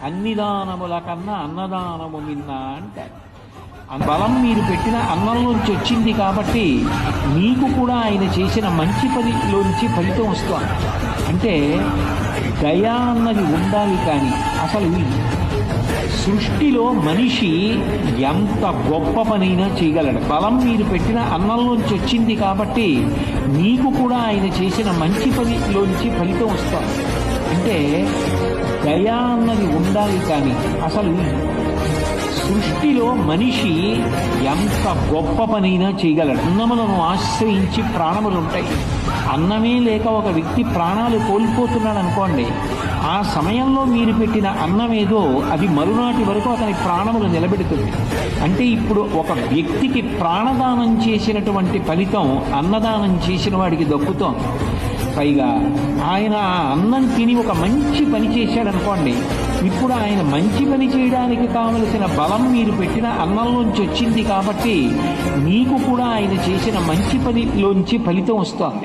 అన్ని దానముల కన్నా అన్నదానము మిన్న అంటారు. బలం మీరు పెట్టిన అన్నంలోంచి వచ్చింది కాబట్టి మీకు కూడా ఆయన చేసిన మంచి పనిలోంచి ఫలితం వస్తుంది. అంటే దయ అన్నది ఉండాలి. కానీ అసలు సృష్టిలో మనిషి ఎంత గొప్ప పనైనా చేయగలడు. బలం మీరు పెట్టిన అన్నంలోంచి వచ్చింది కాబట్టి మీకు కూడా ఆయన చేసిన మంచి పనిలోంచి ఫలితం వస్తుంది. అంటే దయ అన్నది ఉండాలి. కానీ అసలు సృష్టిలో మనిషి ఎంత గొప్ప పనైనా చేయగలడు. అన్నములను ఆశ్రయించి ప్రాణములుంటాయి. అన్నమే లేక ఒక వ్యక్తి ప్రాణాలు కోల్పోతున్నాడు అనుకోండి, ఆ సమయంలో మీరు పెట్టిన అన్నమేదో అది మరునాటి వరకు అతని ప్రాణములు నిలబెడుతుంది. అంటే ఇప్పుడు ఒక వ్యక్తికి ప్రాణదానం చేసినటువంటి ఫలితం అన్నదానం చేసిన వాడికి దక్కుతోంది. పైగా ఆయన ఆ అన్నం తిని ఒక మంచి పని చేశాడనుకోండి, ఇప్పుడు ఆయన మంచి పని చేయడానికి కావలసిన బలం మీరు పెట్టిన అన్నంలోంచి వచ్చింది కాబట్టి మీకు కూడా ఆయన చేసిన మంచి పనిలోంచి ఫలితం వస్తుంది.